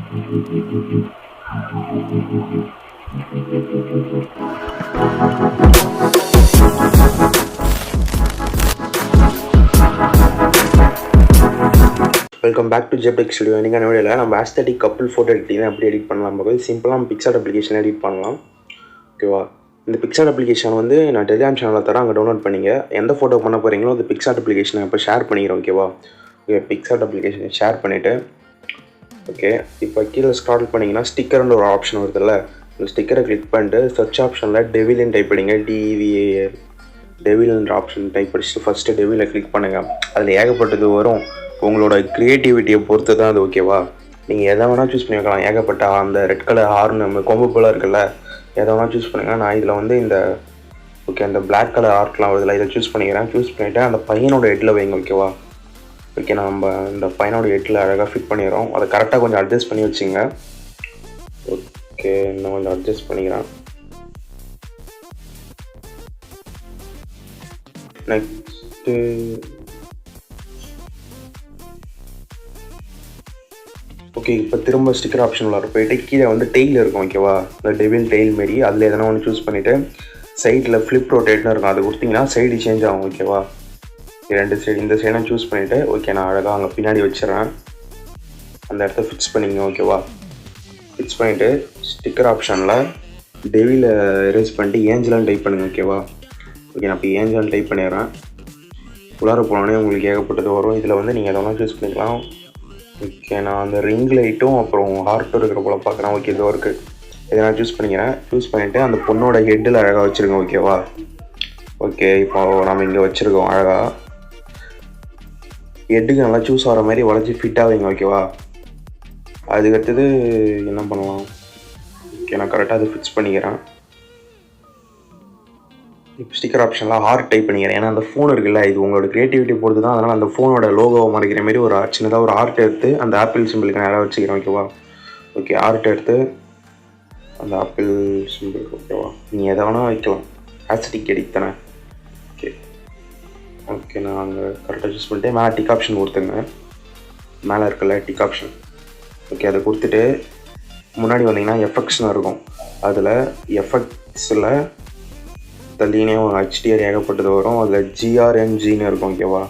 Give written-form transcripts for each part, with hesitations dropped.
Welcome back to JpTechStudio. நீங்கள் வீடியோவில் நம்ம aesthetic couple photo editing எப்படி எடிட் பண்ணலாம் பார்க்குறது சிம்பிளாக PicsArt அப்ளிகேஷன் எடிட் பண்ணலாம். ஓகேவா? இந்த PicsArt அப்ளிகேஷன் வந்து நான் டெலிகிராம் சேனலில் தரேன், அங்கே டவுன்லோட் பண்ணிங்க. எந்த ஃபோட்டோ பண்ண போகிறீங்களோ அந்த PicsArt அப்ளிகேஷனை இப்போ ஷேர் பண்ணிக்கிறோம். ஓகேவா? ஓகே, PicsArt அப்ளிகேஷனை ஷேர் பண்ணிவிட்டு ஓகே இப்போ கீழே ஸ்க்ரால் பண்ணிங்கன்னா ஸ்டிக்கர்னு ஒரு ஆப்ஷன் வருதுல்ல, இந்த ஸ்டிக்கரை கிளிக் பண்ணிட்டு சர்ச் ஆப்ஷனில் டெவில்னு டைப் பண்ணிங்க. DEVIL டெவில்ன்ற ஆப்ஷன் டைப் படிச்சுட்டு ஃபஸ்ட்டு டெவிலை கிளிக் பண்ணுங்கள். அதில் ஏகப்பட்டது வரும். உங்களோட க்ரியேட்டிவிட்டியை பொறுத்து தான் அது. ஓகேவா? நீங்கள் எதை வேணால் சூஸ் பண்ணி வைக்கலாம். ஏகப்பட்ட அந்த ரெட் கலர் ஹார்ன் நம்ம கொம்பு போல் இருக்குல்ல, எதை வேணால் சூஸ் பண்ணிக்கலாம். நான் இதில் வந்து இந்த அந்த பிளாக் கலர் ஆர்ட்லாம் வருதுல்ல, இதை சூஸ் பண்ணிக்கிறேன். சூஸ் பண்ணிவிட்டு அந்த பையனோட ஹெட்டில் வைங்க. ஓகேவா? ஓகே, நம்ம இந்த பையனோட ஹெட்டில் அழகாக ஃபிட் பண்ணிடுறோம். அதை கரெக்டாக கொஞ்சம் அட்ஜஸ்ட் பண்ணி வச்சுங்க. ஓகே, இன்னும் கொஞ்சம் அட்ஜஸ்ட் பண்ணிக்கிறேன். நெக்ஸ்ட்டு ஓகே, இப்போ திரும்ப ஸ்டிக்கர் ஆப்ஷன் உள்ள போயிட்டு கீழே வந்து டெய்ல் இருக்கும். ஓகேவா? இந்த டெவில் டெய்ல் மாரி அதில் எதனா ஒன்று சூஸ் பண்ணிவிட்டு சைடில் ஃப்ளிப் ரொட்டேட்னு இருக்கும், அது கொடுத்தீங்கன்னா சைடு சேஞ்ச் ஆகும். ஓகேவா? ரெண்டு சைடு இந்த சைடும் சூஸ் பண்ணிவிட்டு ஓகே நான் அழகாக அங்கே பின்னாடி வச்சிடறேன். அந்த இடத்த ஃபிக்ஸ் பண்ணிங்க. ஓகேவா? ஃபிக்ஸ் பண்ணிவிட்டு ஸ்டிக்கர் ஆப்ஷனில் டெவில எரேஸ் பண்ணிட்டு ஏஞ்சலான்னு டைப் பண்ணுங்கள். ஓகேவா? ஓகே, நான் இப்போ ஏஞ்சலான்னு டைப் பண்ணிடுறேன். உள்ளார போனோடனே உங்களுக்கு ஏகப்பட்டது வரும். இதில் வந்து நீங்கள் எதனா சூஸ் பண்ணிக்கலாம். ஓகே, நான் அந்த ரிங் லைட்டும் அப்புறம் ஹார்ட்டும் இருக்கிற போல் பார்க்குறேன். ஓகே, இதோ இருக்குது. இதை நான் சூஸ் பண்ணிக்கிறேன். சூஸ் பண்ணிவிட்டு அந்த பொண்ணோட ஹெட்டில் அழகாக வச்சுருக்கோம். ஓகேவா? ஓகே, இப்போ நம்ம இங்கே வச்சுருக்கோம். அழகாக ஹெட்டுக்கு நல்லா சூஸ் ஆகிற மாதிரி வளைச்சி ஃபிட்டாக வைங்க. ஓகேவா? அதுக்கடுத்தது என்ன பண்ணலாம்? ஓகே, நான் கரெக்டாக அதை ஃபிக்ஸ் பண்ணிக்கிறேன். இப்போ ஸ்டிக்கர் ஆப்ஷனில் ஹார்ட் டைப் பண்ணிக்கிறேன். ஏன்னா அந்த ஃபோன் இருக்குல்ல, இது உங்களோட க்ரியேட்டிவிட்டி பொறுத்து தான். அதனால் அந்த ஃபோனோட லோகோவை மறைக்கிற மாதிரி ஒரு சின்னதாக ஒரு ஆர்ட் எடுத்து அந்த ஆப்பிள் சிம்பிளுக்கு நேராக வச்சுக்கிறேன். ஓகேவா? ஓகே, ஆர்ட் எடுத்து அந்த ஆப்பிள் சிம்பிளுக்கு. ஓகேவா? நீங்கள் எதை வேணால் வைக்கலாம். ஆஸ்தட்டிக் எடிட் தானே. ஓகே ஓகே, நான் அங்கே கரெக்டாக சூஸ் பண்ணிட்டு மேலே டிக் ஆப்ஷன் கொடுத்துங்க. மேலே இருக்குல்ல டிக் ஆப்ஷன். ஓகே, அதை கொடுத்துட்டு முன்னாடி வந்தீங்கன்னா எஃபெக்ட்ஸ்னு இருக்கும். அதில் எஃபெக்ட்ஸில் தள்ளினே ஒரு HDR ஏகப்பட்டது வரும். அதில் GRNGன்னு இருக்கும். ஓகேவா?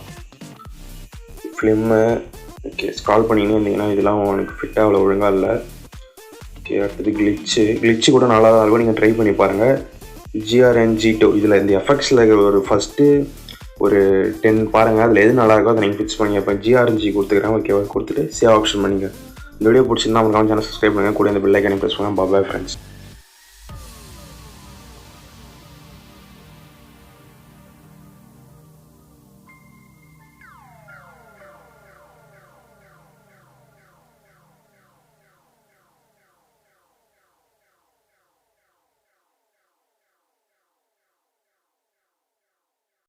ஃபிலிம்மு. ஓகே, ஸ்க்ரால் பண்ணிங்கன்னு இருந்தீங்கன்னா இதெல்லாம் உனக்கு ஃபிட்டாக அவ்வளோ ஒழுங்காக இல்லை. ஓகே, அடுத்தது கிளிச்சு கூட நல்லா தான் இருக்கும். நீங்கள் ட்ரை பண்ணி பாருங்கள். GRNG2 இதில் இந்த எஃபெக்ட்ஸில் ஒரு ஃபஸ்ட்டு ஒரு 10 பாருங்கள். அதில் எது நல்லாயிருக்கோ அதை நீங்கள் ஃபிக்ஸ் பண்ணிங்க. இப்போ GRNG கொடுத்துக்கிறேன். ஓகேவா? கொடுத்துட்டு சேவ் ஆப்ஷன் பண்ணிங்க. இந்த வீடியோ பிடிச்சிருந்தா நம்ம சேனல் சப்ஸ்கிரைப் பண்ணுங்கள். கூட இந்த பெல் ஐக்கானை ப்ரெஸ் பண்ணுங்கள். Bye friends.